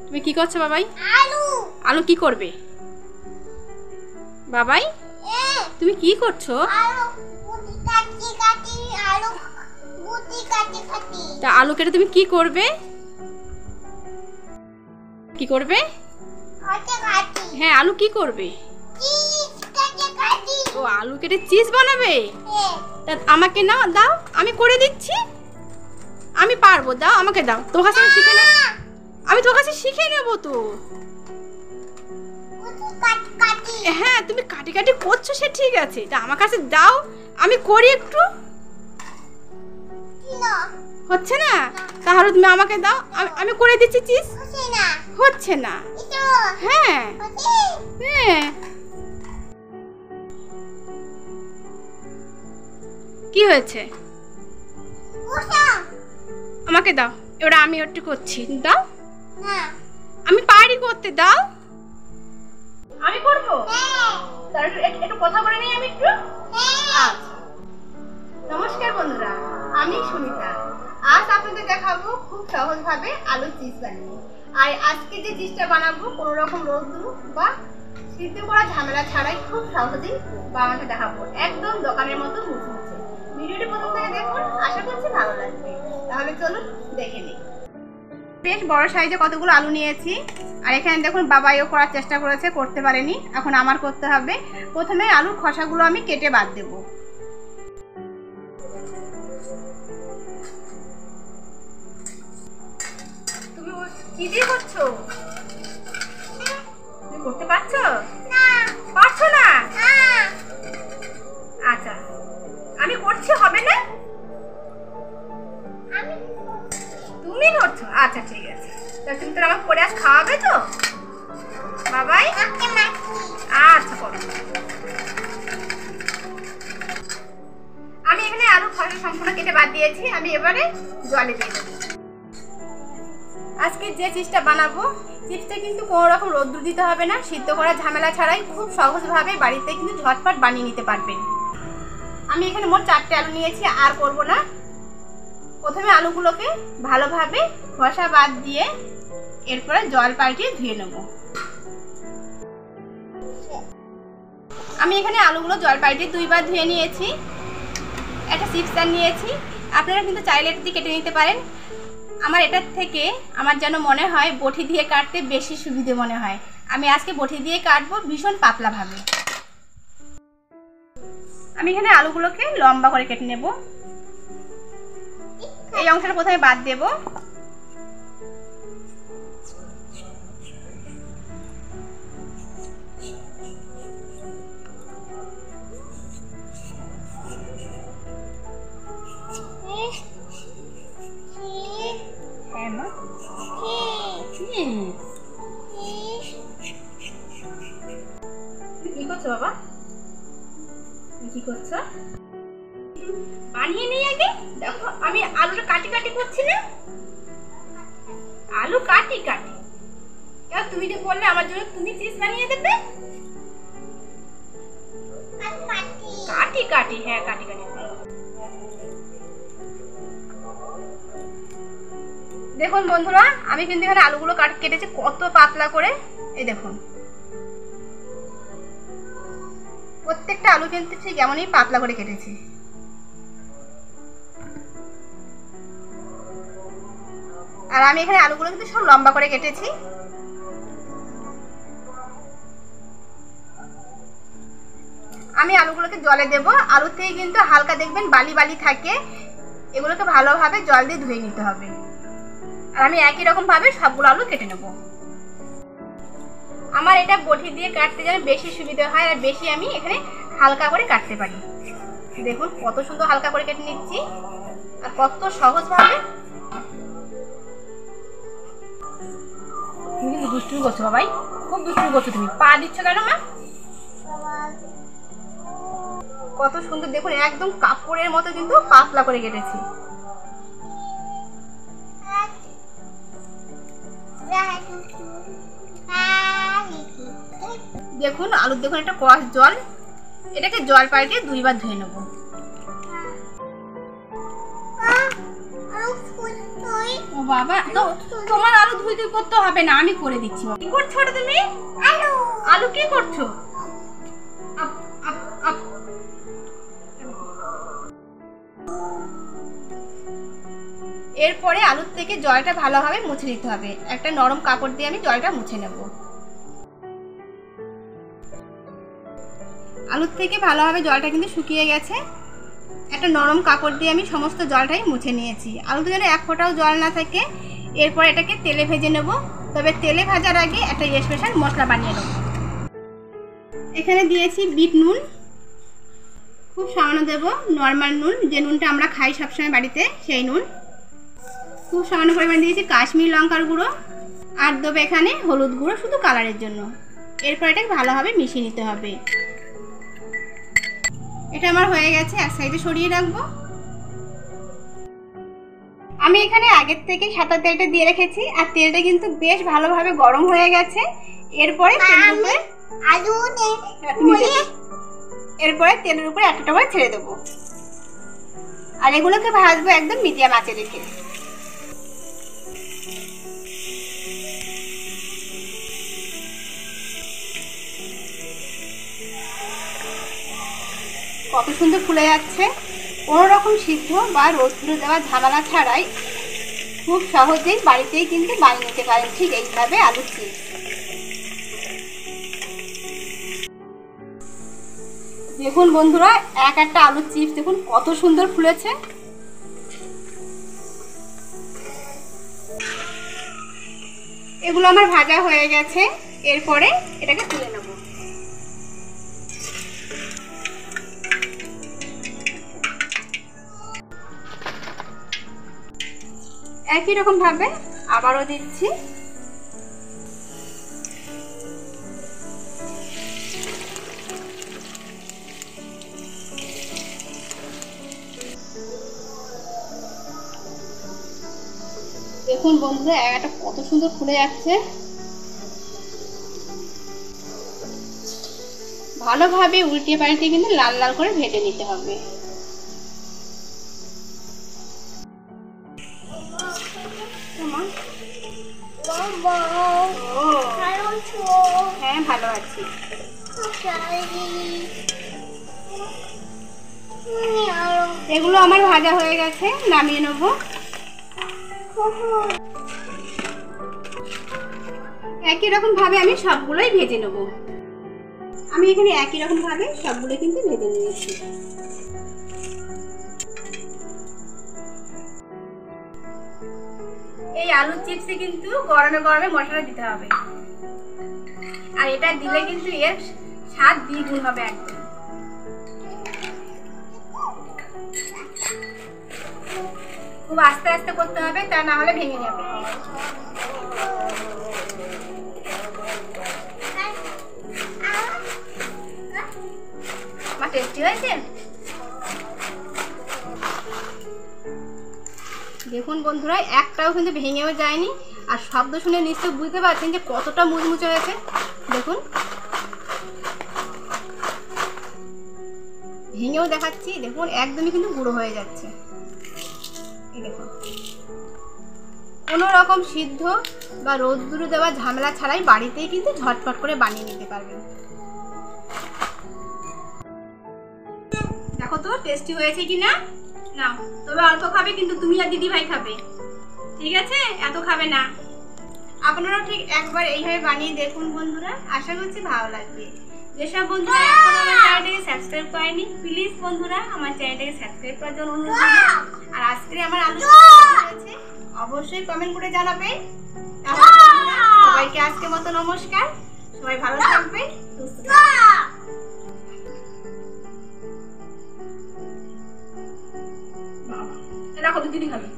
তুমি কি করছো বাবাই? আলু। আলু কি করবে বাবাই? তুমি কি করছো? আলু বুটি কাটি কাটি আলু বুটি কাটি কাটি। তা আলু কেটে তুমি কি করবে? কি করবে? কাটি কাটি। হ্যাঁ, আলু কি করবে? চিজ কাটি কাটি। ও, আলু কেটে চিজ বানাবে? তা আমাকে নাও, দাও, আমি করে দিচ্ছি। আমি পারবো, দাও আমাকে, দাও। তোমার কাছে আমি শিখে নেব। আমি তোমার কাছে শিখে নেব তো। বুটি কাটি কাটি। হ্যাঁ, তুমি কাটি কাটি করছো, সে ঠিক আছে। তা আমার কাছে দাও, আমি করি একটু। না হচ্ছে না? তাহলে তুমি আমাকে দাও, আমি করে দিচ্ছি চিজ। হচ্ছে না। হচ্ছে না? এটা হ্যাঁ হচ্ছে। হ্যাঁ। কি হয়েছে? ওটা আমাকে দাও, এবার আমি একটু করছি, দাও। না। আমি পারি করতে, দাও। আমি করবো? হ্যাঁ তাহলে একটু কথা বলে নিই আমি একটু। হ্যাঁ। আচ্ছা। নমস্কার বন্ধুরা, আমি সুনিতা। আজ আপনাদের দেখাবো খুব সহজভাবে আলু চিজ বানিয়ে। আর আজকে যে চিজটা বানাবো কোনো রকম রোদ্দুর বা সিদ্ধ করা ঝামেলা ছাড়াই খুব সহজেই বানাতে দেখাবো, একদম দোকানের মতো মুচমুচে। ভিডিওটি প্রথম থেকে দেখুন, আশা করছি ভালো লাগবে। তাহলে চলুন দেখে নিই। বেশ বড় সাইজে কতগুলো আলু নিয়েছি। আর এখানে দেখুন বাবাইও করার চেষ্টা করেছে, করতে পারেনি। এখন আমার করতে হবে। প্রথমে আলুর খোসাগুলো আমি কেটে বাদ দেব। তুমি কি দিয়ে করছো? তুমি করতে পারছো? না পারছো না? না। আচ্ছা, আমি করছি, হবে না? আমি তুমি করছো? আচ্ছা ঠিক আছে। তা তুমি তো আমাকে করে আজ খাওয়াবে তো বাবাই? মাকে মাছি। আচ্ছা করো। আমি এখানে আলু খোসা সম্পূর্ণ কেটে বাদ দিয়েছি। আমি এবারে জলে দিয়ে দেবো। আজকে যে চিজটা বানাবো, চিজটা কিন্তু কোনো রকম রোদ্দুর দিতে হবে না, সিদ্ধ করার ঝামেলা ছাড়াই খুব সহজভাবে বাড়িতে কিন্তু ঝটপট বানিয়ে নিতে পারবেন। আমি এখানে মোট 4টে আলু নিয়েছি, আর করব না। প্রথমে আলুগুলোকে ভালোভাবে খোসা বাদ দিয়ে এরপরে জল পাল্টিয়ে ধুয়ে নেব। আমি এখানে আলুগুলো জল পাল্টিয়ে 2বার ধুয়ে নিয়েছি। একটা চিপসার নিয়েছি, আপনারা কিন্তু চাইলে এটা দিয়ে কেটে নিতে পারেন। আমার এটার থেকে আমার যেন মনে হয় বটি দিয়ে কাটতে বেশি সুবিধে মনে হয়। আমি আজকে বটি দিয়ে কাটবো, ভীষণ পাতলাভাবে। আমি এখানে আলুগুলোকে লম্বা করে কেটে নেব। এই অংশটা প্রথমে বাদ দেব। হ্যাঁ মা, কি করছো বাবা? কি করছো? বানিয়ে নেই আগে। দেখো আমি আলুটা কাটি কাটি করছি না, আলু কাটি কাটি। এবার তুমি যে বললে আমার জন্য তুমি চিজ বানিয়ে দেবে। কাটি কাটি, হ্যাঁ কাটি কাটি। দেখুন বন্ধুরা, আমি কিন্তু এখানে আলুগুলো কেটেছি কত পাতলা করে। এই দেখুন, প্রত্যেকটা আলু কিন্তু ঠিক এমনই পাতলা করে কেটেছি। আর আমি এখানে আলুগুলো কিন্তু সব লম্বা করে কেটেছি। আমি আলুগুলোকে জলে দেব। আলুতেই কিন্তু হালকা দেখবেন বালি বালি থাকে, এগুলোকে ভালোভাবে জল দিয়ে ধুয়ে নিতে হবে। আর আমি একই রকম ভাবে সবগুলো আলু কেটে নেব। আমার এটা বটি দিয়ে কাটতে যেন বেশি সুবিধা হয়, আর বেশি আমি এখানে হালকা করে কাটতে পারি। দেখুন কত সুন্দর হালকা করে কেটে নিচ্ছি, আর কত সহজভাবে। তুমি কিন্তু দুষ্টুমি করছো বাবাই, খুব দুষ্টুমি করছো। তুমি পা দিচ্ছ কেন মা? কত সুন্দর দেখুন, একদম কাপড়ের মতো কিন্তু পাতলা করে কেটেছি। দেখুন আলুর দেখুন একটা কষ জল, এটাকে জল পাল্টিয়ে 2বার ধুয়ে নেব। বাবা, তো তোমার আলু ধুইতে করতে হবে না, আমি করে দিচ্ছি। কি করছো ওটা তুমি? আলু আলু কি করছো? Up up up. এরপরে আলুর থেকে জলটা ভালোভাবে মুছে নিতে হবে। একটা নরম কাপড় দিয়ে আমি জলটা মুছে নেব। আলুর থেকে ভালোভাবে জলটা কিন্তু শুকিয়ে গেছে। একটা নরম কাপড় দিয়ে আমি সমস্ত জলটাই মুছে নিয়েছি। আলুতে যেন এক ফোঁটাও জল না থাকে। এরপর এটাকে তেলে ভেজে নেব। তবে তেলে ভাজার আগে একটা স্পেশাল মশলা বানিয়ে নেব। এখানে দিয়েছি বিট নুন, খুব সামান্য দেব। নর্মাল নুন, যে নুনটা আমরা খাই সবসময় বাড়িতে, সেই নুন। খুব সামান্য পরিমাণ দিয়েছি কাশ্মীর লঙ্কার গুঁড়ো, আর দেবো এখানে হলুদ গুঁড়ো, শুধু কালারের জন্য। এরপর এটাকে ভালোভাবে মিশিয়ে নিতে হবে। এটা আমার হয়ে গেছে, এক সাইডে সরিয়ে রাখবো। আমি এখানে আগের থেকে সাদা তেলটা দিয়ে রেখেছি, আর তেলটা কিন্তু বেশ ভালোভাবে গরম হয়ে গেছে। এরপরে তেলের উপরে একটা করে ছেড়ে দেবো, আর এগুলোকে ভাজবো একদম মিডিয়াম আঁচে রেখে। কত সুন্দর ফুলে যাচ্ছে। কোনো রকম সিদ্ধ বা রোদ্দুরে দেওয়া ঝামেলা ছাড়াই খুব সহজেই বাড়িতেই কিন্তু বানিয়ে নিতে পারেন ঠিক এইভাবে আলুর চিপস। দেখুন বন্ধুরা, একটা আলুর চিপস দেখুন কত সুন্দর ফুলেছে। এগুলো আমার ভাজা হয়ে গেছে। এরপরে এটাকে তুলে নেব। একই রকম ভাবে আবারও দিচ্ছি। দেখুন বন্ধুরা, একটা কত সুন্দর ফুলে যাচ্ছে। ভালোভাবে উল্টিয়ে পাল্টে কিন্তু লাল লাল করে ভেজে নিতে হবে। হ্যাঁ, ভালো আছি। এগুলো আমার ভাজা হয়ে গেছে, নামিয়ে নেব। একই রকম ভাবে আমি সবগুলোই ভেজে নেব। আমি এখানে একই রকম ভাবে সবগুলো কিন্তু ভেজে নিয়েছি। এই আলুর চিপসে কিন্তু গরমে গরমে মশলা দিতে হবে, আর এটা দিলে কিন্তু এর স্বাদ দ্বিগুণ হবে একদম। খুব আস্তে আস্তে করতে হবে, তা না হলে ভেঙে যাবে। আমার টেস্টি হয়েছে। দেখুন বন্ধুরা, একটাও কিন্তু ভেঙেও যায়নি, আর শব্দ শুনে নিশ্চয়ই বুঝতে পারছেন যে কতটা মুচমুচে হয়েছে। দেখুন, ভেঙেও দেখাচ্ছি। দেখুন, একদমই কিন্তু গুঁড়ো হয়ে যাচ্ছে। এই দেখুন, কোনো রকম সিদ্ধ বা রোদ্দুরে দেওয়া ঝামেলা ছাড়াই বাড়িতেই কিন্তু ঝটপট করে বানিয়ে নিতে পারবেন। দেখো তো টেস্টি হয়েছে কিনা। নাও, তবে অল্প খাবে কিন্তু, তুমি আর দিদি ভাই খাবে, ঠিক আছে? এত খাবে না। আপনারাও ঠিক একবার এইভাবে বানিয়ে দেখুন বন্ধুরা, আশা করছি ভালো লাগবে। যেসব বন্ধুরা এখন আমার চ্যানেলটাকে সাবস্ক্রাইব করেনি, প্লিজ বন্ধুরা আমার চ্যানেলটাকে সাবস্ক্রাইব করার জন্য অনুরোধ করব। আর আজকে আমার আলু হয়েছে অবশ্যই কমেন্ট করে জানাবেন। সবাইকে আজকের মতো নমস্কার। সবাই ভালো থাকবেন, সুস্থ থাকবেন। রাখো, দিদি খাবে।